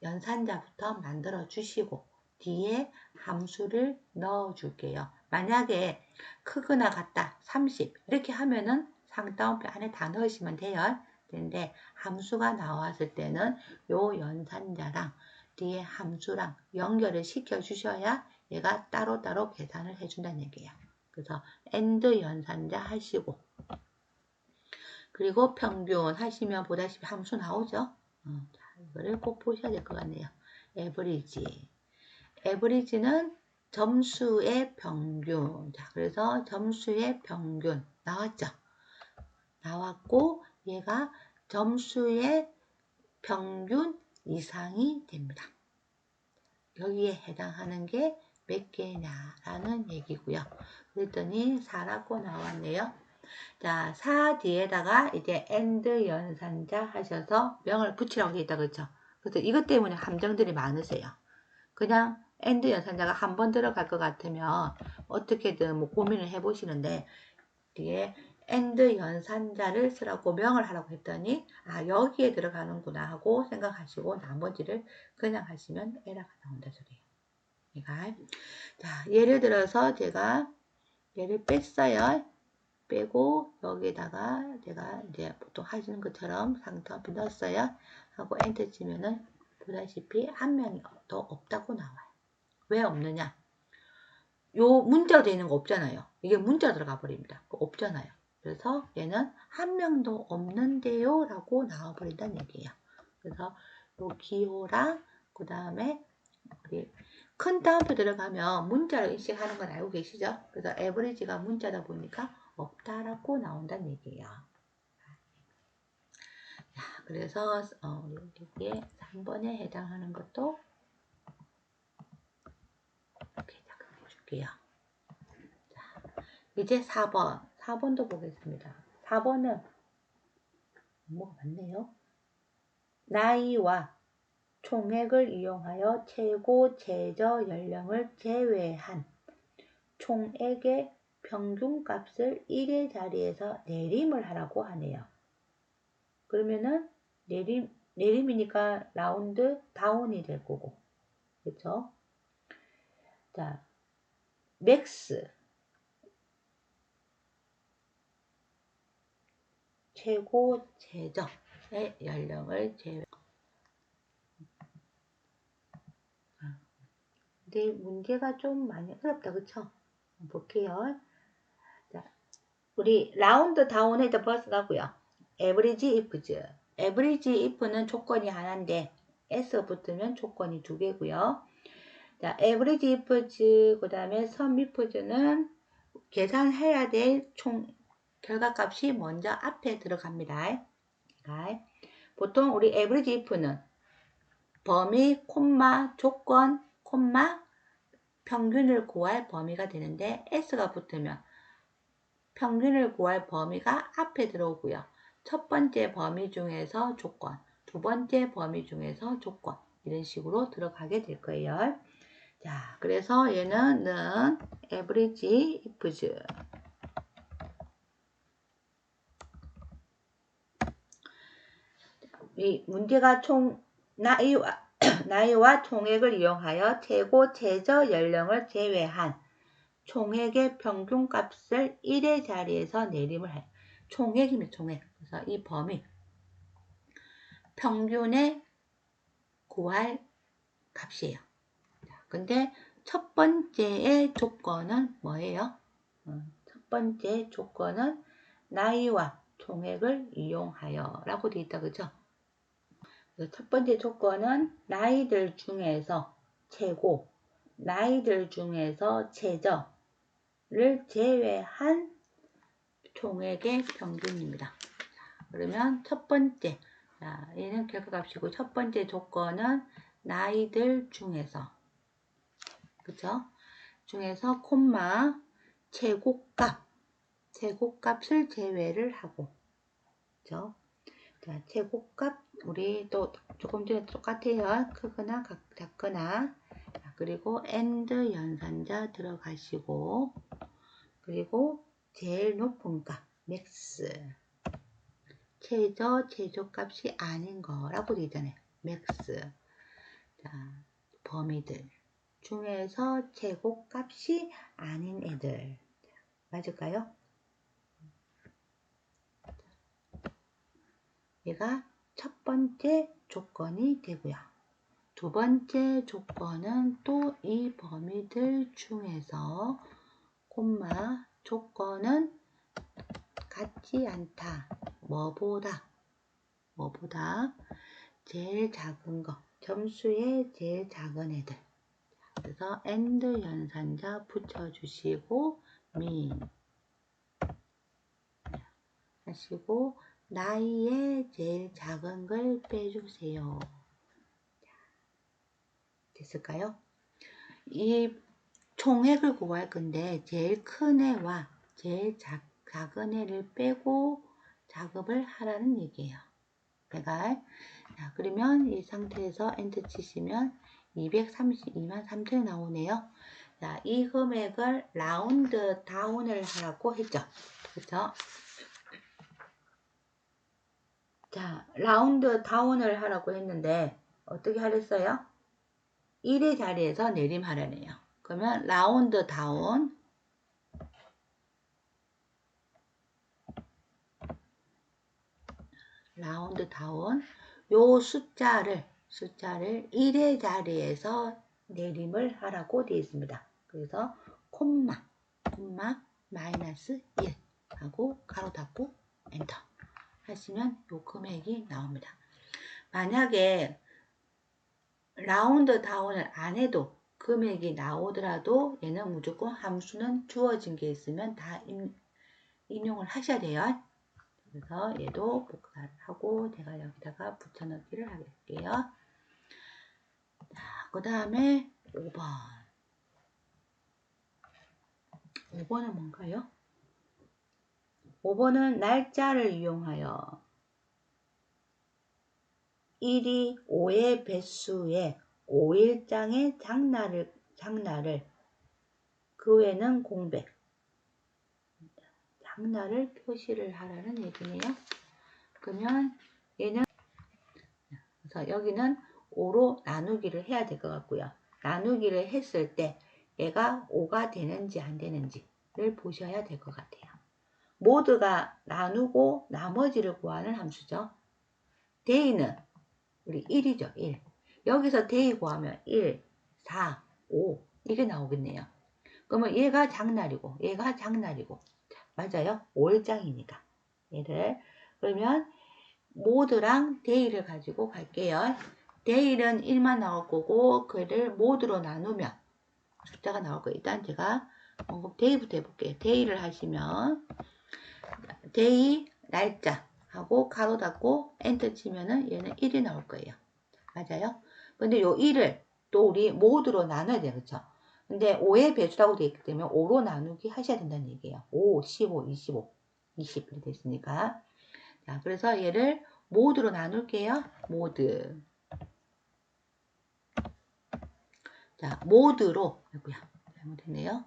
연산자부터 만들어 주시고 뒤에 함수를 넣어 줄게요. 만약에 크거나 같다 30 이렇게 하면은 상따옴표 안에 다 넣으시면 돼요. 근데 함수가 나왔을 때는 요 연산자랑 뒤에 함수랑 연결을 시켜 주셔야 얘가 따로따로 계산을 해준다는 얘기예요. 그래서 AND 연산자 하시고 그리고 평균 하시면 보다시피 함수 나오죠. 자, 이거를 꼭 보셔야 될 것 같네요. 에버리지. 에버리지는 점수의 평균. 자, 그래서 점수의 평균 나왔죠. 나왔고 얘가 점수의 평균 이상이 됩니다. 여기에 해당하는 게 몇 개냐라는 얘기고요. 그랬더니 4라고 나왔네요. 자, 4 뒤에다가 이제 AND 연산자 하셔서 명을 붙이라고 되어 있다 그렇죠? 그래서 이것 때문에 함정들이 많으세요. 그냥 AND 연산자가 한 번 들어갈 것 같으면 어떻게든 뭐 고민을 해보시는데 뒤에 AND 연산자를 쓰라고 명을 하라고 했더니 아 여기에 들어가는구나 하고 생각하시고 나머지를 그냥 하시면 에러가 나온다 소리예요. 자, 예를 들어서 제가 얘를 뺐어요. 빼고 여기다가 제가 이제 보통 하시는 것처럼 상따옴표 넣었어요. 하고 엔터 치면은 보다시피 한 명이 더 없다고 나와요. 왜 없느냐? 요 문자로 되어 있는 거 없잖아요. 이게 문자 들어가 버립니다. 없잖아요. 그래서 얘는 한 명도 없는데요 라고 나와 버린다는 얘기예요. 그래서 요 기호랑 그 다음에 우리 큰 따옴표 들어가면 문자로 인식하는 건 알고 계시죠? 그래서 에버리지가 문자다 보니까 없다라고 나온다는 얘기예요. 자, 그래서 여기에 3번에 해당하는 것도 이렇게 작성해 줄게요. 자, 이제 4번도 보겠습니다. 4번은 뭐가 많네요. 나이와 총액을 이용하여 최고 최저 연령을 제외한 총액의 평균값을 1의 자리에서 내림을 하라고 하네요. 그러면은 내림이니까 라운드 다운이 될 거고, 그렇죠? 자, 맥스 최고 최저의 연령을 제외. 근데 문제가 좀 많이 어렵다, 그쵸? 볼게요. 자, 우리 라운드 다운에다 벌써 가고요. 에버리지 ifs. 에버리지 if는 조건이 하나인데 s 붙으면 조건이 두 개고요. 자, 에버리지 ifs 그 다음에 sum ifs는 계산해야 될 총 결과값이 먼저 앞에 들어갑니다. 보통 우리 average if는 범위, 콤마, 조건, 콤마, 평균을 구할 범위가 되는데 S가 붙으면 평균을 구할 범위가 앞에 들어오고요. 첫 번째 범위 중에서 조건, 두 번째 범위 중에서 조건, 이런 식으로 들어가게 될 거예요. 자, 그래서 얘는 average ifs. 이 문제가 총 나이와 총액을 이용하여 최고 최저 연령을 제외한 총액의 평균값을 1의 자리에서 내림을 해요. 총액이면 총액. 그래서 이 범위 평균의 구할 값이에요. 근데 첫 번째의 조건은 뭐예요? 첫 번째 조건은 나이와 총액을 이용하여 라고 되어 있다. 그죠? 첫 번째 조건은 나이들 중에서 최고, 나이들 중에서 최저를 제외한 총액의 평균입니다. 그러면 첫 번째, 얘는 결과값이고 첫 번째 조건은 나이들 중에서, 그죠? 중에서 콤마 최고값을 제외를 하고, 그죠? 자, 최고값 우리 또 조금 전에 똑같아요. 크거나 작거나. 그리고 and 연산자 들어가시고, 그리고 제일 높은 값 맥스, 최저값이 아닌 거라고 되어 있잖아요. 맥스. 자, 범위들 중에서 최고값이 아닌 애들. 맞을까요? 얘가 첫 번째 조건이 되고요. 두 번째 조건은 또 이 범위들 중에서 콤마 조건은 같지 않다. 뭐보다 제일 작은 거, 점수의 제일 작은 애들. 그래서 and 연산자 붙여주시고 mean 하시고 나이의 제일 작은 걸 빼주세요. 됐을까요? 이 총액을 구할 건데 제일 큰 애와 제일 작은 애를 빼고 작업을 하라는 얘기예요. 자, 그러면 이 상태에서 엔터 치시면 232만 3천이 나오네요. 자, 이 금액을 라운드 다운을 하라고 했죠. 그렇죠? 자, 라운드 다운을 하라고 했는데 어떻게 하랬어요? 1의 자리에서 내림하라네요. 그러면 라운드 다운 요 숫자를 1의 자리에서 내림을 하라고 되어 있습니다. 그래서 콤마 마이너스 1 하고 가로 닫고 엔터 하시면 요 금액이 나옵니다. 만약에 라운드 다운을 안 해도 금액이 나오더라도 얘는 무조건 함수는 주어진 게 있으면 다 인용을 하셔야 돼요. 그래서 얘도 복사를 하고 제가 여기다가 붙여넣기를 할게요. 자, 그 다음에 5번. 5번은 뭔가요? 5번은 날짜를 이용하여 1이 5의 배수에 5일장의 장날을 그 외에는 공백 장날을 표시를 하라는 얘기네요. 그러면 얘는 그래서 여기는 5로 나누기를 해야 될 것 같고요. 나누기를 했을 때 얘가 5가 되는지 안 되는지를 보셔야 될 것 같아요. 모두가 나누고 나머지를 구하는 함수죠. 데이는 우리 1이죠. 1. 여기서 데이 구하면 1, 4, 5 이게 나오겠네요. 그러면 얘가 장날이고 얘가 장날이고 맞아요. 5일장이니까 얘를 그러면 모드랑 데이를 가지고 갈게요. 데이는 1만 나올 거고 그를 모드로 나누면 숫자가 나올 거예요. 일단 제가 데이부터 해볼게요. 데이를 하시면 데이 날짜 하고 가로 닫고 엔터 치면은 얘는 1이 나올 거예요. 맞아요? 근데 요 1을 또 우리 모두로 나눠야 돼요. 그쵸? 근데 5의 배수라고 되어 있기 때문에 5로 나누기 하셔야 된다는 얘기예요. 5, 15, 25, 20 이렇게 됐으니까. 자, 그래서 얘를 모두로 나눌게요. 모두. 자, 모두로. 아이고야, 잘못했네요.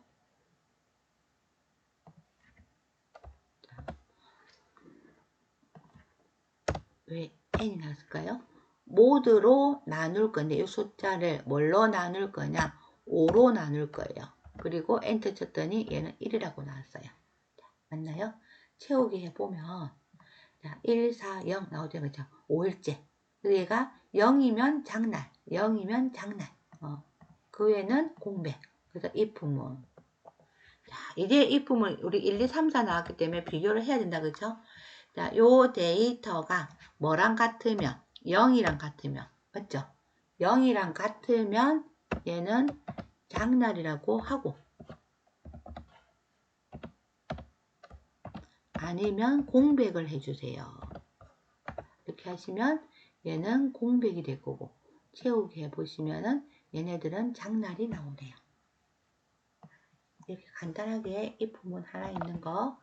왜 n이 나왔을까요? 모두로 나눌 건데 이 숫자를 뭘로 나눌 거냐? 5로 나눌 거예요. 그리고 엔터 쳤더니 얘는 1이라고 나왔어요. 자, 맞나요? 채우기 해보면 자, 1, 4, 0 나오죠. 그죠? 5일째. 얘가 0이면 장날, 0이면 장날. 그 외에는 공백. 그래서 이 부분. 자, 이제 이 부분 우리 1, 2, 3, 4 나왔기 때문에 비교를 해야 된다. 그죠? 자, 요 데이터가 뭐랑 같으면 0이랑 같으면 맞죠? 0이랑 같으면 얘는 장날이라고 하고 아니면 공백을 해주세요. 이렇게 하시면 얘는 공백이 될 거고 채우기 해보시면은 얘네들은 장날이 나오네요. 이렇게 간단하게 이 부분 하나 있는 거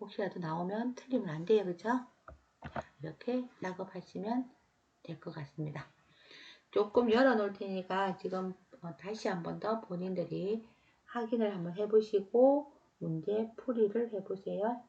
혹시라도 나오면 틀리면 안 돼요. 그죠? 이렇게 작업하시면 될 것 같습니다. 조금 열어 놓을 테니까 지금 다시 한 번 더 본인들이 확인을 한번 해보시고 문제 풀이를 해보세요.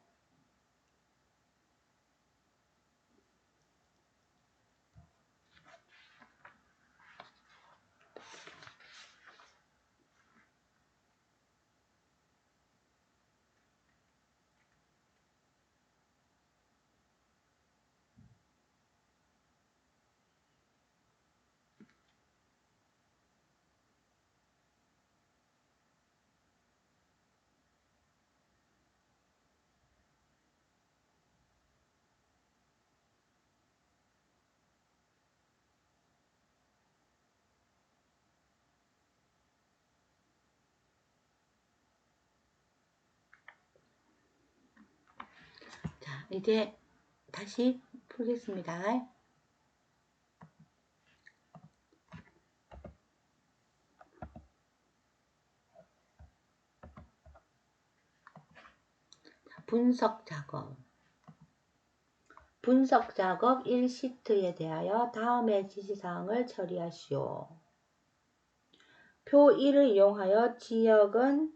자, 이제 다시 풀겠습니다. 분석 작업. 분석 작업 1시트에 대하여 다음의 지시사항을 처리하시오. 표 1을 이용하여 지역은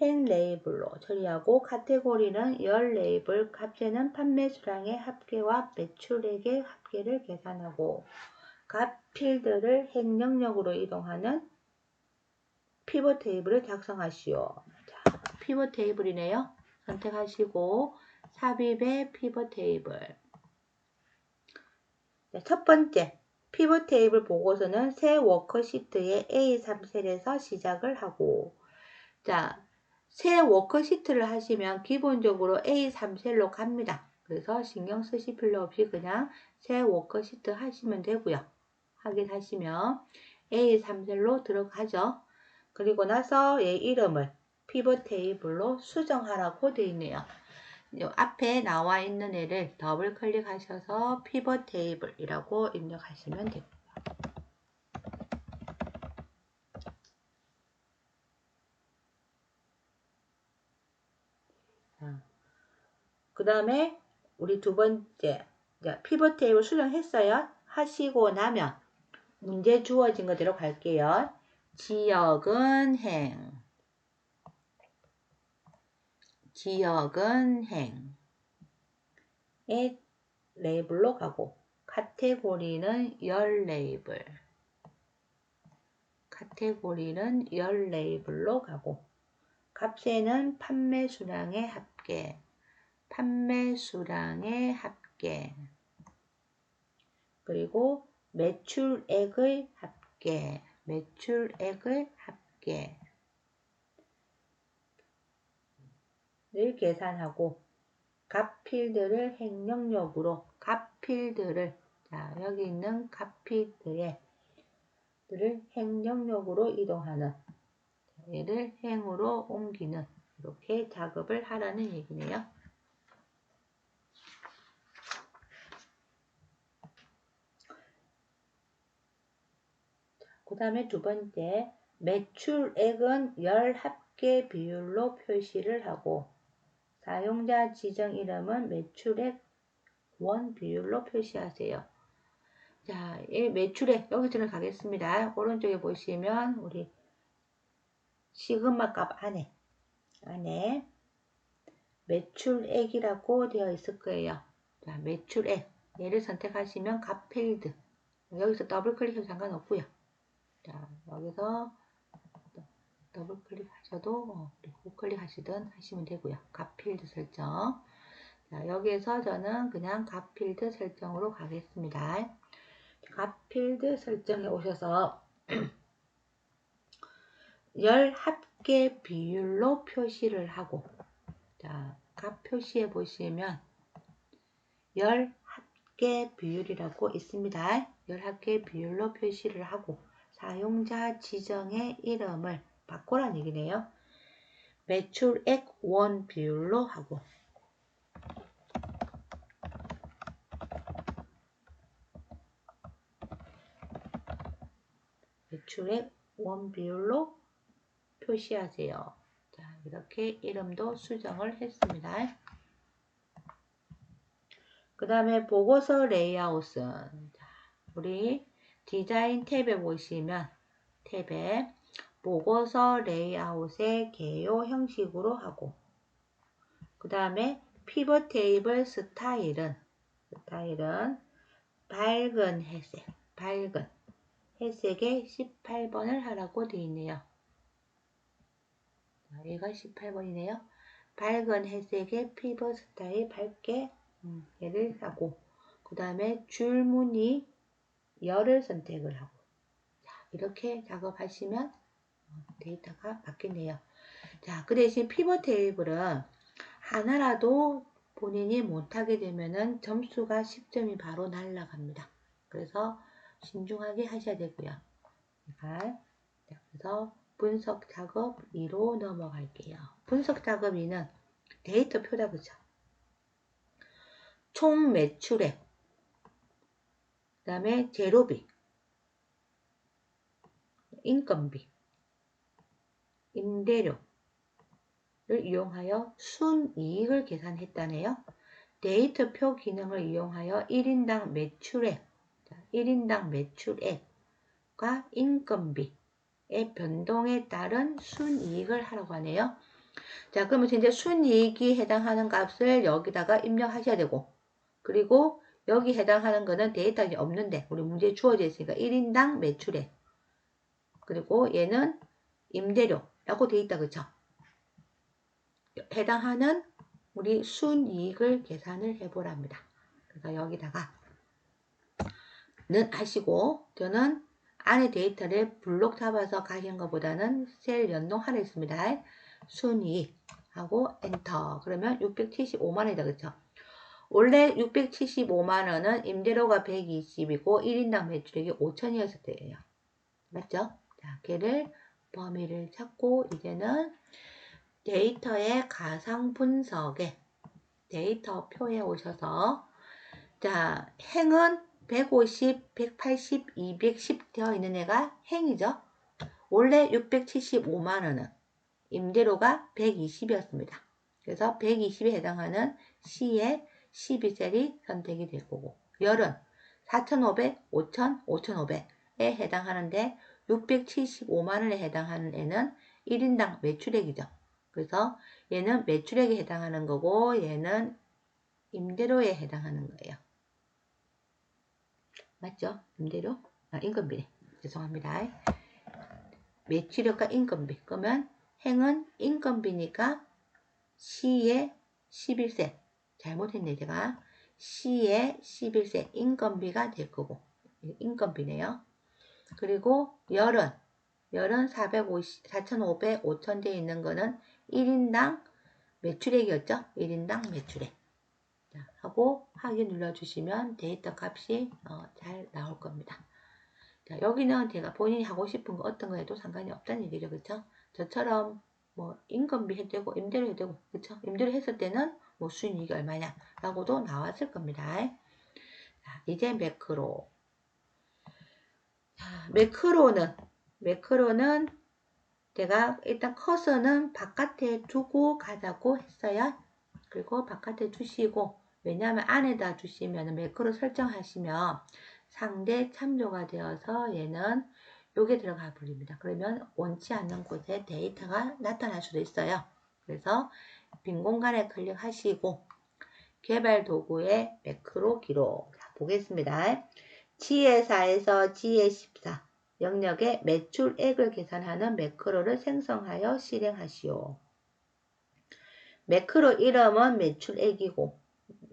행 레이블로 처리하고 카테고리는 열 레이블, 값재는 판매 수량의 합계와 매출액의 합계를 계산하고 값 필드를 행 영역으로 이동하는 피벗 테이블을 작성하시오. 자, 피벗 테이블이네요. 선택하시고 삽입의 피벗 테이블. 자, 첫 번째 피벗 테이블 보고서는 새 워커시트의 A3셀에서 시작을 하고 자, 새 워커시트를 하시면 기본적으로 A3셀로 갑니다. 그래서 신경 쓰실 필요 없이 그냥 새 워커시트 하시면 되고요. 확인하시면 A3셀로 들어가죠. 그리고 나서 얘 이름을 피벗 테이블로 수정하라고 되어 있네요. 앞에 나와 있는 애를 더블 클릭하셔서 피벗 테이블이라고 입력하시면 됩니다. 그 다음에 우리 두 번째 피벗 테이블 수정했어요. 하시고 나면 문제 주어진 그대로 갈게요. 지역은 행, 지역은 행의 레이블로 가고 카테고리는 열 레이블, 카테고리는 열 레이블로 가고 값에는 판매 수량의 합계, 판매 수량의 합계 그리고 매출액의 합계, 매출액의 합계를 계산하고 값 필드를 행 영역으로 값 필드를 자 여기 있는 값 필드를 행 영역으로 이동하는 얘를 행으로 옮기는 이렇게 작업을 하라는 얘기네요. 그 다음에 두 번째, 매출액은 열 합계 비율로 표시를 하고 사용자 지정 이름은 매출액 원 비율로 표시하세요. 자, 이 매출액 여기서는 가겠습니다. 오른쪽에 보시면 우리 시그마 값 안에 매출액이라고 되어 있을 거예요. 자, 매출액 얘를 선택하시면 값 필드 여기서 더블 클릭해도 상관없고요. 자, 여기서 더블 클릭하셔도 우클릭 하시든 하시면 되고요. 값 필드 설정. 자, 여기에서 저는 그냥 값 필드 설정으로 가겠습니다. 값 필드 설정에 오셔서 열 합계 비율로 표시를 하고, 자, 값 표시해 보시면 열 합계 비율이라고 있습니다. 열 합계 비율로 표시를 하고 사용자 지정의 이름을 바꾸라는 얘기네요. 매출액 원 비율로 하고 매출액 원 비율로 표시하세요. 자, 이렇게 이름도 수정을 했습니다. 그 다음에 보고서 레이아웃은 우리 디자인 탭에 보시면 탭에 보고서 레이아웃의 개요 형식으로 하고 그 다음에 피벗 테이블 스타일은 밝은 회색에 18번을 하라고 되어 있네요. 얘가 18번이네요. 밝은 회색의 피벗 스타일 밝게 얘를 하고 그 다음에 줄무늬 열을 선택을 하고 자, 이렇게 작업하시면 데이터가 바뀌네요. 자, 그 대신 피벗 테이블은 하나라도 본인이 못하게 되면은 점수가 10점이 바로 날라갑니다. 그래서 신중하게 하셔야 되고요. 자, 그래서 분석 작업 2로 넘어갈게요. 분석 작업 2는 데이터 표다, 그죠? 총 매출액, 그 다음에 재료비, 인건비, 임대료를 이용하여 순이익을 계산했다네요. 데이터표 기능을 이용하여 1인당 매출액과 인건비의 변동에 따른 순이익을 하라고 하네요. 자, 그러면 이제 순이익이 해당하는 값을 여기다가 입력하셔야 되고 그리고 여기 해당하는 거는 데이터가 없는데 우리 문제에 주어져 있으니까 1인당 매출액 그리고 얘는 임대료라고 되어 있다, 그쵸? 해당하는 우리 순이익을 계산을 해보랍니다. 그래서 여기다가 는 하시고 저는 안에 데이터를 블록 잡아서 가시는 것보다는 셀 연동하라 했습니다. 순이익 하고 엔터 그러면 675만원이다, 그쵸? 원래 675만원은 임대료가 120이고 1인당 매출액이 5천이었을 때예요. 맞죠? 자, 걔를 범위를 찾고 이제는 데이터의 가상 분석에 데이터표에 오셔서 자, 행은 150, 180, 210 되어 있는 애가 행이죠. 원래 675만원은 임대료가 120이었습니다. 그래서 120에 해당하는 C의 12셀이 선택이 될 거고 열은 4,500, 5,000, 5,500에 해당하는데 675만원에 해당하는 애는 1인당 매출액이죠. 그래서 얘는 매출액에 해당하는 거고 얘는 임대료에 해당하는 거예요. 맞죠? 임대료? 인건비네. 죄송합니다. 매출액과 인건비. 그러면 행은 인건비니까 C의 11세. 잘못했네, 제가. C의 11세. 인건비가 될 거고. 인건비네요. 그리고 열은 450, 4,500, 5,000 되어 있는 거는 1인당 매출액이었죠? 1인당 매출액. 자, 하고 확인 눌러주시면 데이터 값이 잘 나올 겁니다. 자, 여기는 제가 본인이 하고 싶은 거 어떤 거 해도 상관이 없다는 얘기죠. 그쵸? 저처럼 뭐 인건비 해도 되고 임대료 해도 되고 그쵸? 임대료 했을 때는 뭐 수익이 얼마냐 라고도 나왔을 겁니다. 자, 이제 매크로. 매크로는 내가 일단 커서는 바깥에 두고 가자고 했어요. 그리고 바깥에 두시고, 왜냐하면 안에다 두시면 매크로 설정하시면 상대 참조가 되어서 얘는 요게 들어가 버립니다. 그러면 원치 않는 곳에 데이터가 나타날 수도 있어요. 그래서 빈 공간에 클릭하시고 개발 도구의 매크로 기록. 자, 보겠습니다. G4에서 G14 영역의 매출액을 계산하는 매크로를 생성하여 실행하시오. 매크로 이름은 매출액이고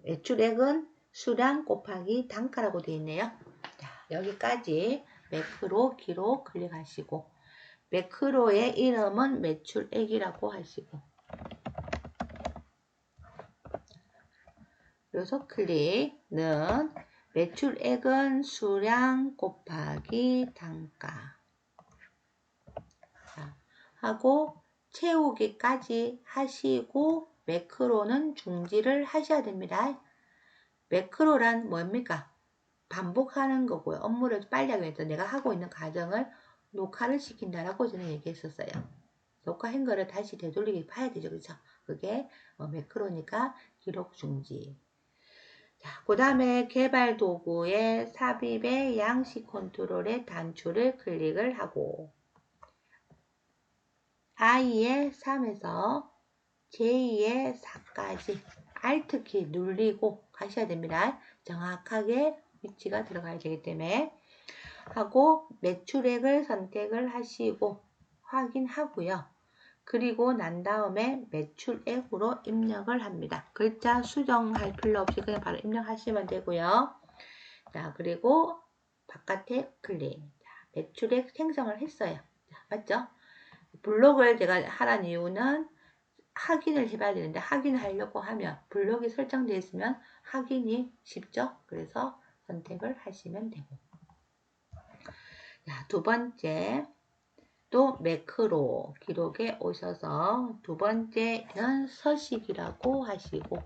매출액은 수량 곱하기 단가라고 되어 있네요. 자, 여기까지 매크로 기록 클릭하시고 매크로의 이름은 매출액이라고 하시고 그래서 클릭는 매출액은 수량 곱하기 단가 하고 채우기까지 하시고 매크로는 중지를 하셔야 됩니다. 매크로란 뭡니까? 반복하는 거고요. 업무를 빨리 하기 위해서 내가 하고 있는 과정을 녹화를 시킨다라고 저는 얘기했었어요. 녹화한 거를 다시 되돌리기 봐야 되죠. 그렇죠? 그게 매크로니까 기록 중지. 자, 그 다음에 개발 도구의 삽입의 양식 컨트롤의 단추를 클릭을 하고 I의 3에서 J의 4까지 Alt키 누르고 가셔야 됩니다. 정확하게 위치가 들어가야 되기 때문에 하고 매출액을 선택을 하시고 확인하고요. 그리고 난 다음에 매출액으로 입력을 합니다. 글자 수정할 필요 없이 그냥 바로 입력하시면 되고요. 자, 그리고 바깥에 클릭. 자, 매출액 생성을 했어요. 자, 맞죠? 블록을 제가 하라는 이유는 확인을 해봐야 되는데 확인을 하려고 하면 블록이 설정되어 있으면 확인이 쉽죠? 그래서 선택을 하시면 되고. 자, 두 번째. 또 매크로 기록에 오셔서 두 번째는 서식이라고 하시고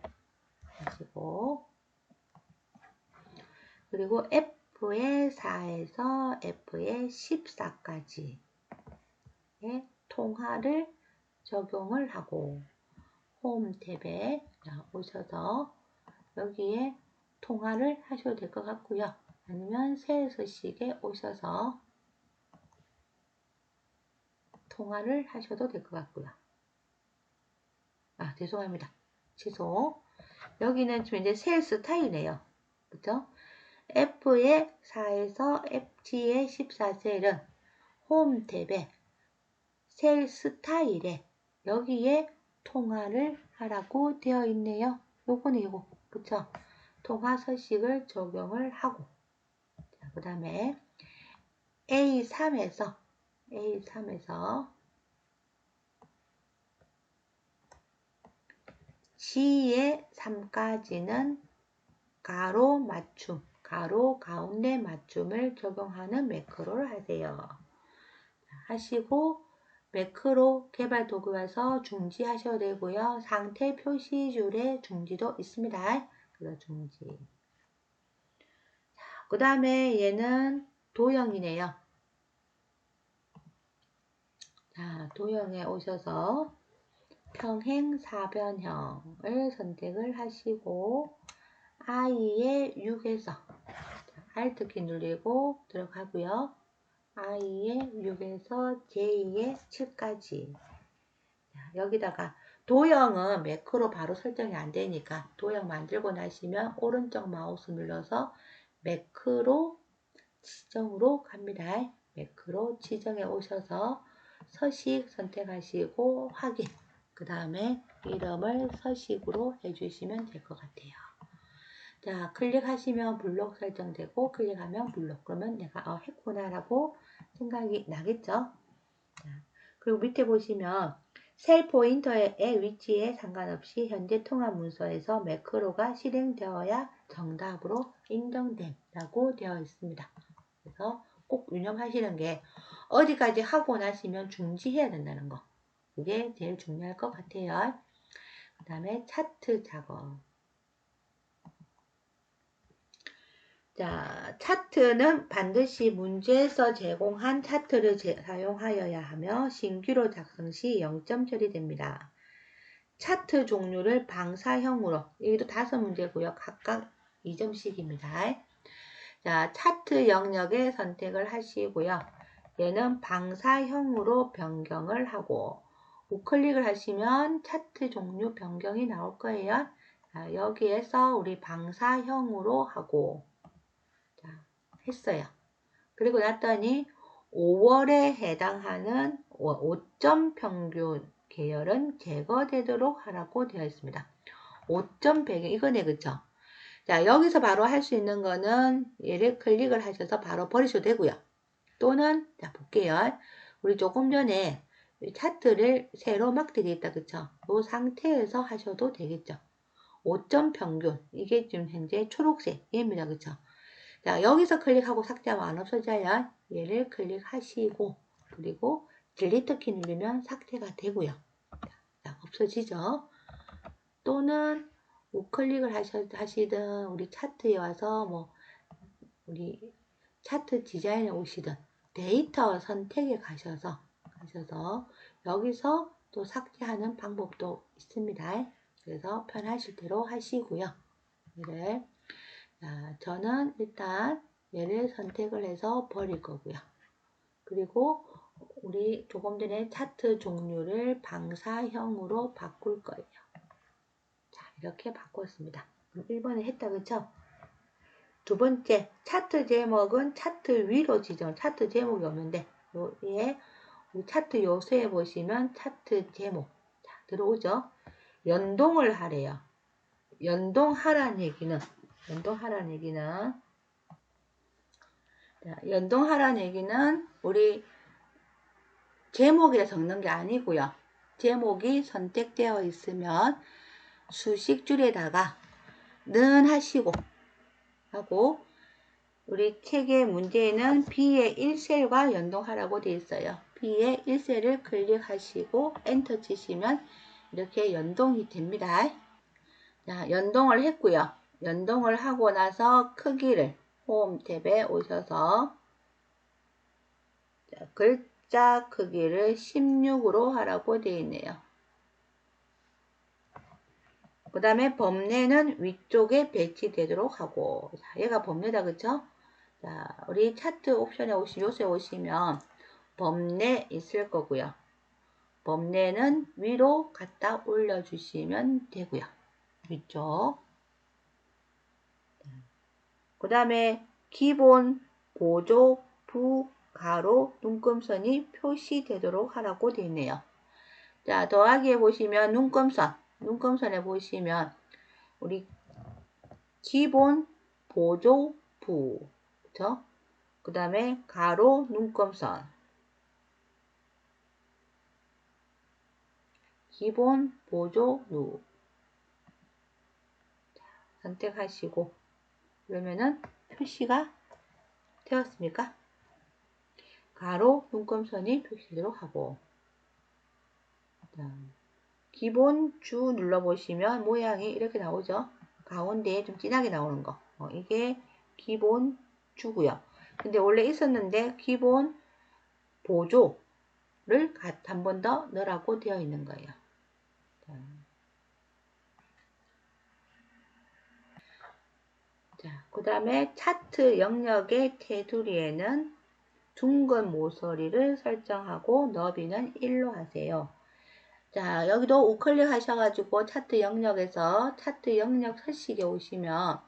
그리고 F의 4에서 F의 14까지 통화를 적용을 하고 홈 탭에 오셔서 여기에 통화를 하셔도 될 것 같고요. 아니면 새 서식에 오셔서 통화를 하셔도 될 것 같고요. 죄송합니다. 취소. 여기는 지금 이제 셀 스타일이네요. 그죠? F의 4에서 FG의 14셀은 홈 탭에 셀 스타일에 여기에 통화를 하라고 되어 있네요. 요거는 이거. 그쵸? 통화 서식을 적용을 하고. 그 다음에 A3에서 G의 3까지는 가로 맞춤, 가로 가운데 맞춤을 적용하는 매크로를 하세요. 하시고 매크로 개발 도구에서 중지하셔도 되고요. 상태 표시줄에 중지도 있습니다. 그래서 중지. 그 다음에 얘는 도형이네요. 자, 도형에 오셔서 평행 사변형을 선택을 하시고 I의 6에서 Alt키 누르고 들어가고요. I의 6에서 J의 7까지 여기다가 도형은 매크로 바로 설정이 안 되니까 도형 만들고 나시면 오른쪽 마우스 눌러서 매크로 지정으로 갑니다. 매크로 지정에 오셔서 서식 선택하시고 확인. 그 다음에 이름을 서식으로 해주시면 될 것 같아요. 자, 클릭하시면 블록 설정되고 클릭하면 블록. 그러면 내가 했구나 라고 생각이 나겠죠. 자, 그리고 밑에 보시면 셀 포인터의 위치에 상관없이 현재 통화 문서에서 매크로가 실행되어야 정답으로 인정됨 라고 되어 있습니다. 그래서 꼭 유념하시는 게 어디까지 하고 나시면 중지해야 된다는 거. 그게 제일 중요할 것 같아요. 그 다음에 차트 작업. 자, 차트는 반드시 문제에서 제공한 차트를 사용하여야 하며 신규로 작성 시 0점 처리됩니다. 차트 종류를 방사형으로, 여기도 5문제고요. 각각 2점씩입니다. 자, 차트 영역에 선택을 하시고요. 얘는 방사형으로 변경을 하고 우클릭을 하시면 차트 종류 변경이 나올 거예요. 자, 여기에서 우리 방사형으로 하고 자, 했어요. 그리고 났더니 5월에 해당하는 5점 평균 계열은 제거되도록 하라고 되어 있습니다. 5점 배경 이거네, 그쵸? 자, 여기서 바로 할 수 있는 거는 얘를 클릭을 하셔서 바로 버리셔도 되고요. 또는 자, 볼게요. 우리 조금 전에 차트를 새로 막 되겠다, 그쵸? 이 상태에서 하셔도 되겠죠. 5점 평균, 이게 지금 현재 초록색입니다, 그쵸? 자, 여기서 클릭하고 삭제하면 안 없어져요. 얘를 클릭하시고 그리고 딜리트 키 누르면 삭제가 되고요. 자, 없어지죠. 또는 우클릭을 하시든 우리 차트에 와서 뭐 우리 차트 디자인에 오시든 데이터 선택에 가셔서 여기서 또 삭제하는 방법도 있습니다. 그래서 편하실 대로 하시고요. 얘를 자, 저는 일단 얘를 선택을 해서 버릴 거고요. 그리고 우리 조금 전에 차트 종류를 방사형으로 바꿀 거예요. 자, 이렇게 바꿨습니다. 1번에 했다, 그쵸? 두 번째, 차트 제목은 차트 위로 지정, 차트 제목이 없는데, 여기에 차트 요소에 보시면 차트 제목. 자, 들어오죠? 연동을 하래요. 연동하라는 얘기는 우리 제목에 적는 게 아니고요. 제목이 선택되어 있으면 수식줄에다가 는 하시고 하고 우리 책의 문제에는 B의 1셀과 연동하라고 되어 있어요. B의 1셀을 클릭하시고 엔터 치시면 이렇게 연동이 됩니다. 자, 연동을 했고요. 연동을 하고 나서 크기를 홈 탭에 오셔서 자, 글자 크기를 16으로 하라고 되어 있네요. 그 다음에 범례는 위쪽에 배치되도록 하고 자, 얘가 범례다, 그쵸? 자, 우리 차트 옵션에 요소에 오시면 범례 있을 거고요. 범례는 위로 갖다 올려주시면 되고요. 위쪽. 그 다음에 기본, 보조, 부, 가로, 눈금선이 표시되도록 하라고 되어 있네요. 자, 더하기에 보시면 눈금선에 보시면 우리 기본, 보조, 부, 그쵸? 그 다음에 가로, 눈금선, 기본, 보조, 누 선택하시고 그러면은 표시가 되었습니까? 가로, 눈금선이 표시되도록 하고 기본 주 눌러보시면 모양이 이렇게 나오죠. 가운데에 좀 진하게 나오는 거 이게 기본 주고요. 근데 원래 있었는데 기본 보조를 한 번 더 넣으라고 되어 있는 거예요. 자, 그 다음에 차트 영역의 테두리에는 둥근 모서리를 설정하고 너비는 1로 하세요. 자, 여기도 우클릭 하셔가지고 차트 영역에서 차트 영역 서식에 오시면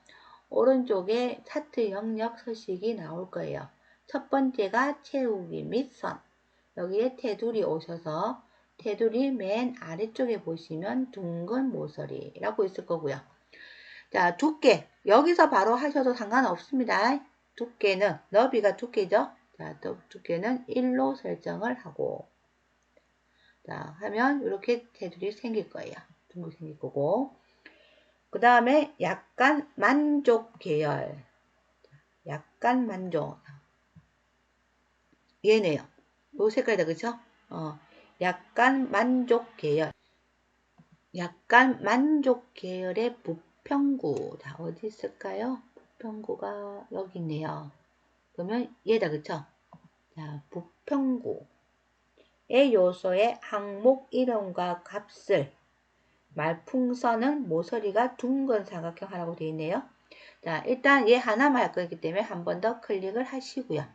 오른쪽에 차트 영역 서식이 나올 거예요. 첫 번째가 채우기 및 선. 여기에 테두리 오셔서 테두리 맨 아래쪽에 보시면 둥근 모서리라고 있을 거고요. 자, 두께. 여기서 바로 하셔도 상관없습니다. 두께는, 너비가 두께죠? 자, 두께는 1로 설정을 하고. 자, 하면 이렇게 테두리 생길 거예요. 둥근 생길 거고. 그 다음에 약간 만족 계열. 약간 만족. 얘네요. 요 색깔이다, 그쵸? 약간 만족 계열. 약간 만족 계열의 부평구. 자, 어디 있을까요? 부평구가 여기 있네요. 그러면 얘다, 그쵸? 자, 부평구의 요소의 항목 이름과 값을 말풍선은 모서리가 둥근 사각형 하라고 되어 있네요. 자, 일단 얘 하나만 할 거기 때문에 한 번 더 클릭을 하시고요.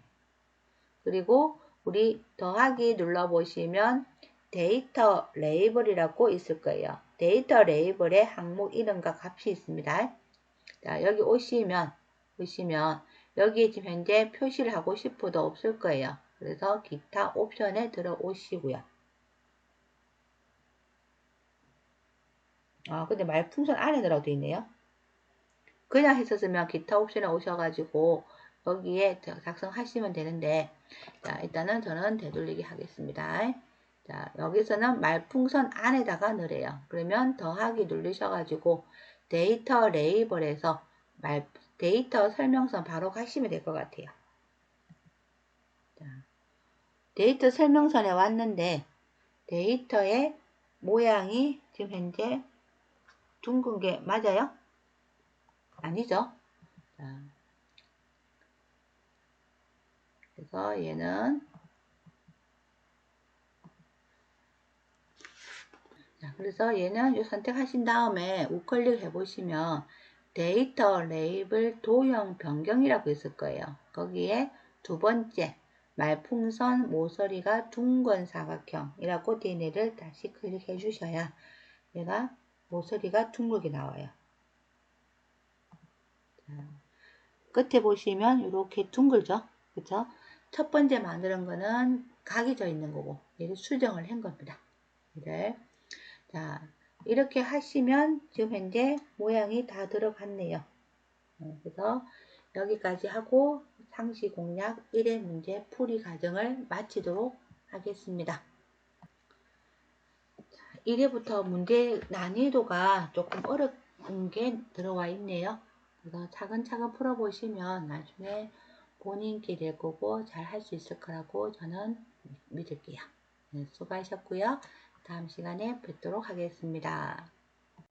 그리고 우리 더하기 눌러보시면 데이터 레이블이라고 있을 거예요. 데이터 레이블에 항목 이름과 값이 있습니다. 자, 여기 오시면 여기에 지금 현재 표시를 하고 싶어도 없을 거예요. 그래서 기타 옵션에 들어오시고요. 근데 말풍선 안에 들어도 되어 있네요. 그냥 했었으면 기타 옵션에 오셔가지고 여기에 작성하시면 되는데, 자, 일단은 저는 되돌리기 하겠습니다. 자, 여기서는 말풍선 안에다가 넣으래요. 그러면 더하기 누르셔가지고 데이터 레이블에서 데이터 설명선 바로 가시면 될 것 같아요. 자, 데이터 설명선에 왔는데 데이터의 모양이 지금 현재 둥근 게 맞아요? 아니죠? 자, 그래서 얘는 요 선택하신 다음에 우클릭 해보시면 데이터 레이블 도형 변경이라고 있을 거예요. 거기에 두 번째 말풍선 모서리가 둥근 사각형이라고 된 애를 다시 클릭해 주셔야 얘가 모서리가 둥글게 나와요. 자, 끝에 보시면 이렇게 둥글죠? 그쵸? 첫 번째 만드는 거는 각이 져 있는 거고 얘를 수정을 한 겁니다. 자, 이렇게 하시면 지금 현재 모양이 다 들어갔네요. 그래서 여기까지 하고 상시 공략 1회 문제 풀이 과정을 마치도록 하겠습니다. 1회부터 문제 난이도가 조금 어려운 게 들어와 있네요. 그래서 차근차근 풀어보시면 나중에 본인께 될 거고 잘 할 수 있을 거라고 저는 믿을게요. 수고하셨고요. 다음 시간에 뵙도록 하겠습니다.